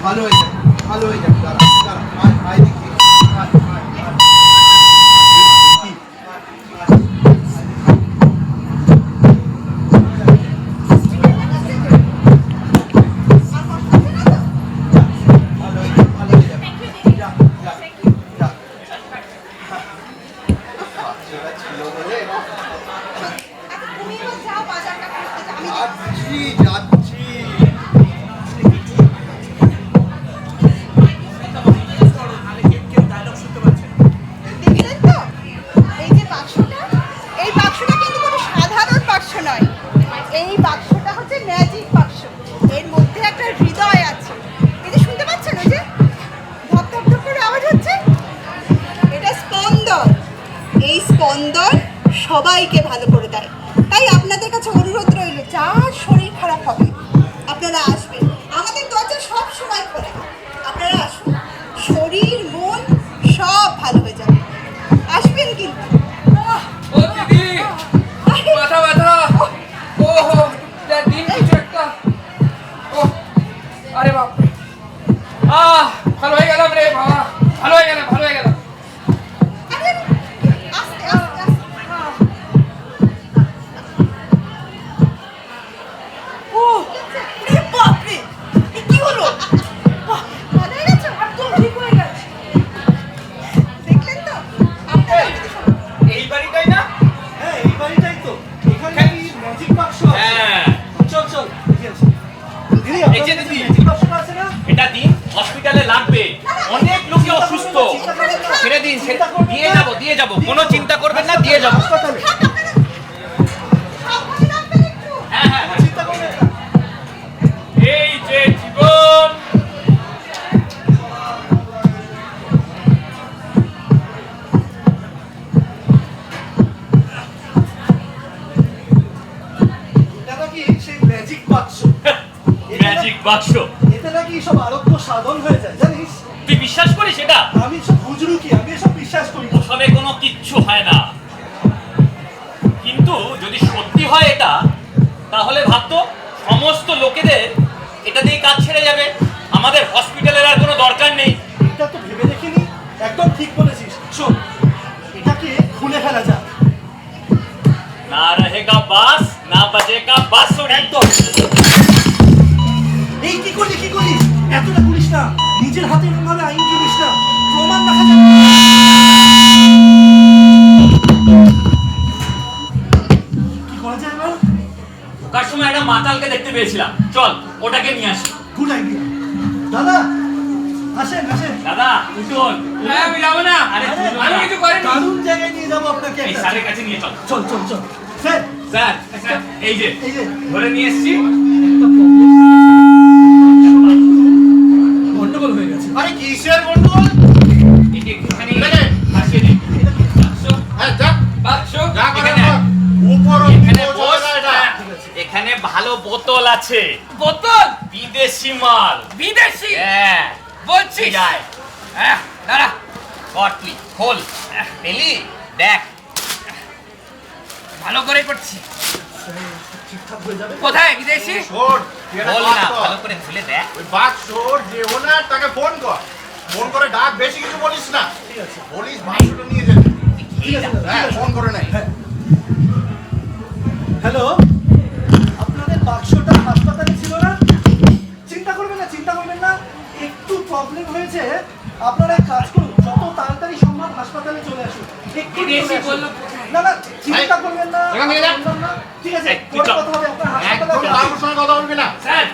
ভালো হয়ে যাবে, ভালো হয়ে যাবে। দাঁড়া দাঁড়া, আয় দেখি। সবাইকে ভালো করে দেয়। তাই আপনাদের কাছে অনুরোধ রইল, যার শরীর খারাপ হবে আপনারা আসবেন, আমাদের দরজা সব সময় খোলা। আপনারা আসুন, শরীর মন সব ভালো হয়ে যাবে। আসবেন কিন্তু। ও দিদি, মাথা ব্যথা। ওহো, দিন কিছু একটা। ও আরে বাপ, ভালো হয়ে গেলাম রে বাবা, ভালো হয়ে গেলাম, ভালো হয়ে গেলাম। এটা দিন, হসপিটালে লাগবে, অনেক লোকে অসুস্থ। ছেড়ে দিন, দিয়ে যাবো, কোনো চিন্তা করবেন না, দিয়ে যাবো। এই যে জীবন, ম্যাজিক বাক্স, এতে নাকি সব আরোগ্য সাধন হয়ে যায়, জানিস? তুই বিশ্বাস করিস এটা? আমি সব বুঝলু কি, আমি এসব বিশ্বাস করি না। ওসবে কোনো কিচ্ছু হয় না, কিন্তু যদি সত্যি হয় এটা, তাহলে ভাবতো সমস্ত লোকেদের এটা দিয়ে কাজ ছেড়ে যাবে, আমাদের হসপিটালের আর কোনো দরকার নেই। এটা তো ভেবে দেখিনি, একদম ঠিক বলেছিস। শোন, এটাকে খুলে ফেলা যাক। না রহেগা বাস, না বাজেগা বাঁশুরি। একদম। এই কি করলি, কি করলি? এতটা করিস না, নিজের হাতে এরকমভাবে আইন কিনিস না, প্রমাণ দেখা যাবে। কি করা যায় এবার? ওকার সময় একটা মাতালকে দেখতে পেয়েছিলাম, চল ওটাকে নিয়ে আসি। Good idea. দাদা আসেন, আসেন। দাদা উঠুন। আমি যাবো না, আমি কিছু করিনি। দারুণ জায়গায় নিয়ে যাবো আপনাকে। এই স্যারের কাছে নিয়ে চল। চল চল চল। স্যার, স্যার, এই যে ধরে নিয়ে এসছি। গন্ডগোল হয়ে গেছে। আরে কিসের গন্ডগোল? এখানে আসিয়ে দিন। এখানে ভালো বোতল আছে। বোতল? বিদেশি মাল। বিদেশি? হ্যাঁ বলছিস? যায়। দাঁড়া, কর তুই, খোল। পেলি? দেখ, ভালো করে করছি। ঠিকঠাক হয়ে যাবে। কোথায় বিদেশি? শোন, তুই একটা খোল কাজ না, কর। ভালো করে খুলে দেখ। ওই বাক্স যে ওনার, তাকে ফোন কর। ফোন করে ডাক, বেশি কিছু বলিস না। আছে। পুলিশ বাক্সটা নিয়ে যেতে। ঠিক আছে, হ্যাঁ, ফোন করে নেয়। হ্যাঁ। হ্যালো, আপনাদের বাক্সটা হাসপাতালে ছিল না? চিন্তা করবেন না, চিন্তা করবেন না, একটু প্রবলেম হয়েছে। আপনারা এক কাজ করুন, যত তাড়াতাড়ি সম্ভব হাসপাতালে চলে আসুন। একটু চলে এসে আসুন। বললো না না, চিন্তা করবেন না। এখান থেকে যা। না, ঠিক আছে, এই, তুই পরে চল। কথা হবে। আপনার একদম হাসপাতালে কারোর সঙ্গে কথা বলবি না। স্যার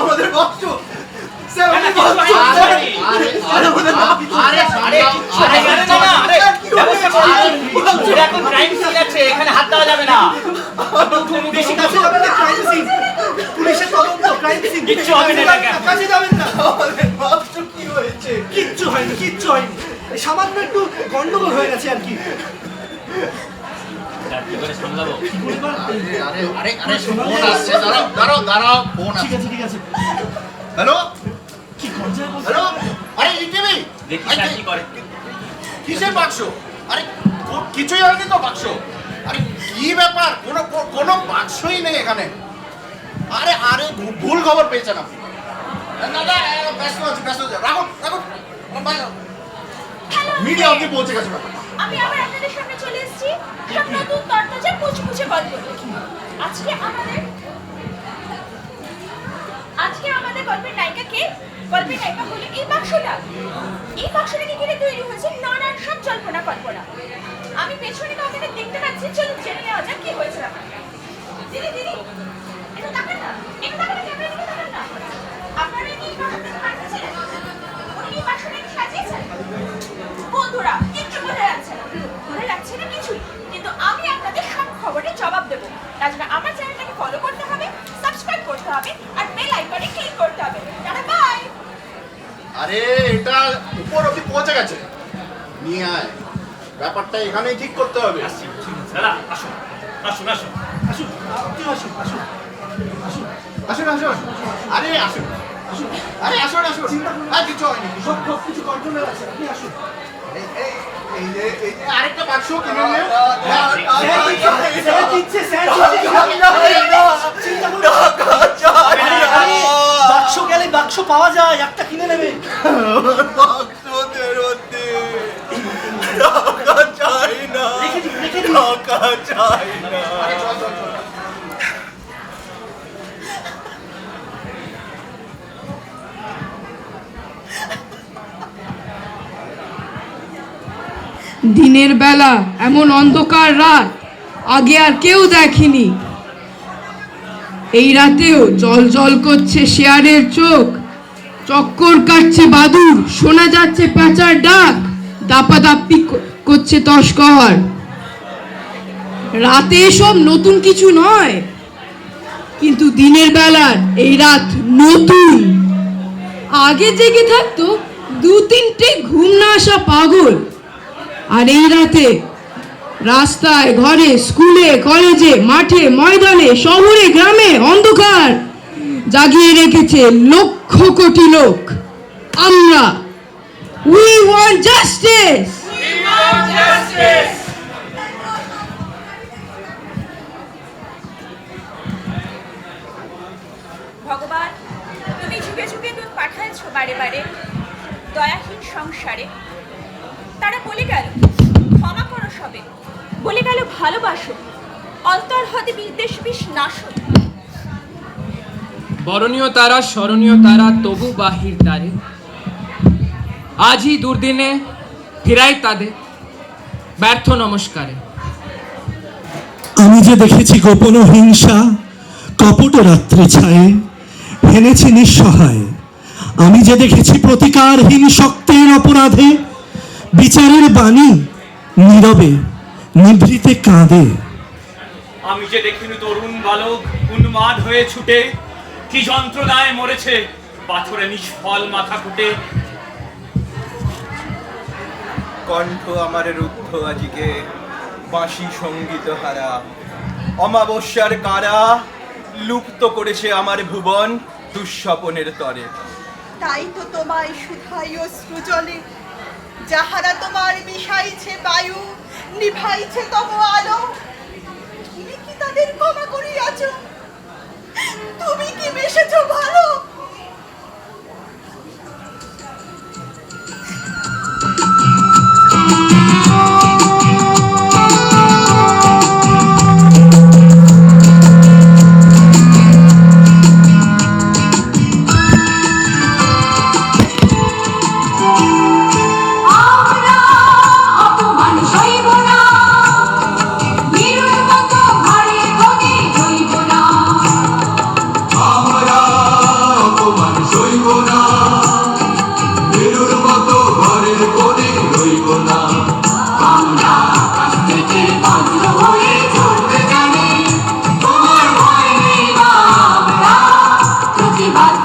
আমাদের বাক্স, স্যার, আমাদের কিছু বাক্স, হয়নি। স্যার। আরে আমাদের বাক্স, আরে আরে কিচ্ছু হয়নি, আরে না না, আরে ব্যবস্থা করো। এটা এখন ক্রাইম সিন আছে, এখানে হাত দেওয়া যাবে না। বেশি কাছে যাবেন না, crime scene। পুলিশের তদন্ত, crime scene। কিচ্ছু হবে না, কাছে টাকা। কাছে যাবেন না। আমাদের বাক্স কি হয়েছে? কিচ্ছু হয়নি, কিচ্ছু হয়নি। এই সামান্য একটু গন্ডগোল হয়ে গেছে আর কি। স্যার, কি করে সামলাবো? আরে ফোন আসছে, দাঁড়াও, ফোন ঠিক আসছে। আছে, ঠিক আছে। হ্যালো, কি গঞ্জায় বলছে? হ্যালো, আরে ইটিভি, দেখি স্যার কি করে। কিসের বাক্স? আরে কিছুই হয়নি তো বাক্স। আরে কি ব্যাপার, কোনো বাক্সই নেই এখানে। আরে ভুল খবর পেয়েছেন আপনি। দাদা ব্যস্ত আছে, রাখুন। মিডিয়া অবধি পৌঁছে গেছে ব্যাপার। আমি আবার আপনাদের সামনে চলে এসেছি সব নতুন তরতাজা মুচমুচে গল্প নিয়ে। আজকে আমাদের গল্পের নায়িকা কে? গল্পের নায়িকা হলো এই বাক্সটা। এই বাক্সটাকে ঘিরে তৈরি হয়েছে নানান সব জল্পনা কল্পনা। আমি পেছনে কাউকে দেখতে পাচ্ছি, চলুন জেনে নেওয়া যাক কি হয়েছে ব্যাপারটা। দিদি একটু তাকান না, ক্যামেরার দিকে তাকান না। আপনারা কি এই বাক্সটা পাচ্ছেন? উনি কি বাক্সটাকে সাজিয়েছেন? বন্ধুরা, কিচ্ছু বোঝা যাচ্ছে না কিছুই, কিন্তু আমি আপনাদের সব খবরের জবাব দেবো। তার জন্য আমার চ্যানেলটাকে ফলো করতে হবে, সাবস্ক্রাইব করতে হবে আর বেল আইকনে ক্লিক করতে হবে। Tata, bye. আরে এটা উপর অবধি পৌঁছে গেছে, নিয়ে আয়। ব্যাপারটা এখানেই ঠিক করতে হবে। দাদা আসুন। আসুন, আপনি আসুন। আরে আসুন। আর কিছু হয়নি। সব কিছু কন্ট্রোলে আছে, আপনি আসুন। এই যে আরেকটা বাক্স কিনে নে। স্যার দিচ্ছে। চিন্তা করুন না। আরে, বাক্স গেলে বাক্স পাওয়া যায়, একটা কিনে নেবে। রেখে দিন। আরে চল। দিনের বেলা এমন অন্ধকার রাত আগে আর কেউ দেখেনি। এই রাতেও জল জল করছে শেয়ালের চোখ, চক্কর কাটছে বাদুর, শোনা যাচ্ছে প্যাঁচার ডাক, দাপাদাপি করছে তস্কর। রাতে এসব নতুন কিছু নয়, কিন্তু দিনের বেলার এই রাত নতুন। আগে জেগে থাকতো 2-3টে ঘুম না আসা পাগল, আর এই রাতে রাস্তায়, ঘরে, স্কুলে, কলেজে, মাঠে, ময়দানে, শহরে, গ্রামে অন্ধকার জাগিয়ে রেখেছে লক্ষ কোটি লোক। আমরা উই ওয়ান্ট জাস্টিস। ভগবান, তুমি যুগে যুগে দুধ পাঠাচ্ছ বারে বারে দয়াহীন সংসারে। তারা বলে গেল ক্ষমা করো সবে, বলে গেল ভালোবাসো, অন্তর হতে বিদ্বেষ বিষ নাশো। বরণীয় তারা, স্মরণীয় তারা, তবু বাহির দ্বারে। আজই দুর্দিনে ফিরাই তাদের ব্যর্থ নমস্কারে। আমি যে দেখেছি গোপন হিংসা কপট রাত্রে ছায়ে হেনেছে নিঃসহায়। আমি যে দেখেছি প্রতিকারহীন শক্তের অপরাধে বিচারের বাণী নীরবে নিভৃতে কাঁদে। আমি যে দেখিনি তরুণ বালক উন্মাদ হয়ে ছুটে কি যন্ত্রণায় মরেছে পাথরে নিষ্ফল মাথা ফুটে। কণ্ঠ আমার রুদ্ধ আজিকে বাঁশি সঙ্গীত হারা, অমাবস্যার কারা লুপ্ত করেছে আমার ভুবন দুঃস্বপনের তরে। তাই তো তোমায় শুধাই অশ্রু জলে, যাহারা তোমার মিশাইছে বায়ু, নিভাইছে তব আলো। তুমি কি তাদের ক্ষমা করিয়াছ? তুমি কি বেসেছ ভালো?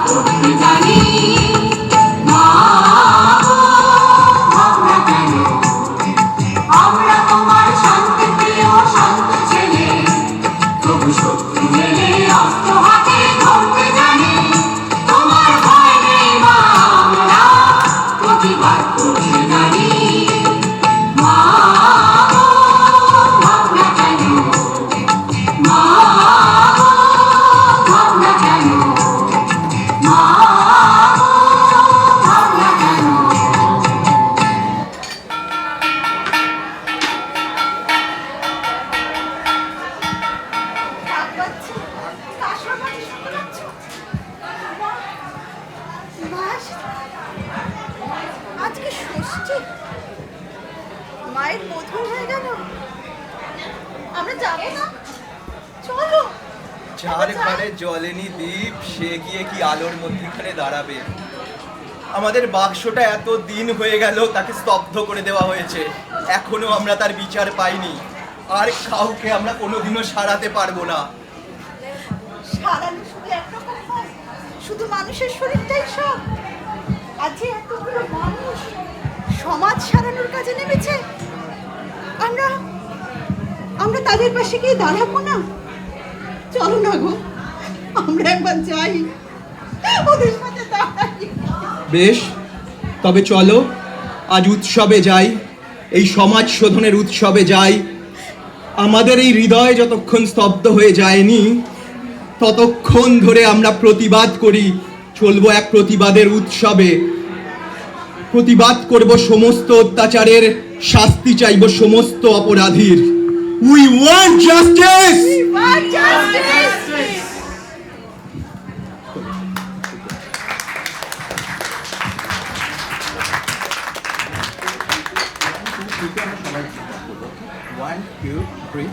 করতে জানি মা গো, ভাবনা কেন আমরা তোমার শান্তি প্রিয় শান্ত ছেলে, তবু শত্রু মেলে অস্ত্র হাতে ধরতে জানি তোমার ভয় নেই মা, আমরা প্রতিবাদ করতে জানি মা গো, ভাবনা কেন মা গো, ভাবনা কেন মা গো, ভাবনা কেন। কাক বাজছে, কাশর বাজছে, শুনতে পাচ্ছ? বাহ, বাস, আজকে ষষ্ঠী, মায়ের মধুর হয়ে গেল। আমরা যাবো না? চলো। যার ঘরে জ্বলেনি দ্বীপ সে গিয়ে কি আলোর মধ্যখানে দাঁড়াবে। আমাদের বাক্সটা এত দিন হয়ে গেল তাকে স্তব্ধ করে দেওয়া হয়েছে, এখনো আমরা তার বিচার পাইনি। আর কাউকে আমরা কোনোদিনও সারাতে পারবো না। সারানো শুধু একরকম হয়, শুধু মানুষের শরীরটাই সব। আজ যে এতগুলো মানুষ সমাজ সারানোর কাজে নেমেছে, আমরা আমরা তাদের পাশে গিয়ে দাঁড়াবো না? চলো না গো, আমরা একবার যাই, ওদের সাথে দাঁড়াই। বেশ, তবে চলো আজ উৎসবে যাই, এই সমাজ শোধনের উৎসবে যাই। আমাদের এই হৃদয় যতক্ষণ স্তব্ধ হয়ে যায়নি ততক্ষণ ধরে আমরা প্রতিবাদ করি, চলবো এক প্রতিবাদের উৎসবে। প্রতিবাদ করব সমস্ত অত্যাচারের, শাস্তি চাইব সমস্ত অপরাধীর। We want justice. One, two, three.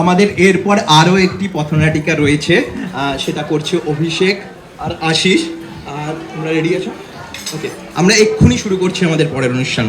আমাদের এরপর আরও একটি পথনাটিকা রয়েছে, সেটা করছে অভিষেক আর আশিস। আর তোমরা রেডি আছো? ওকে, আমরা এক্ষুনি শুরু করছি আমাদের পরের অনুষ্ঠান।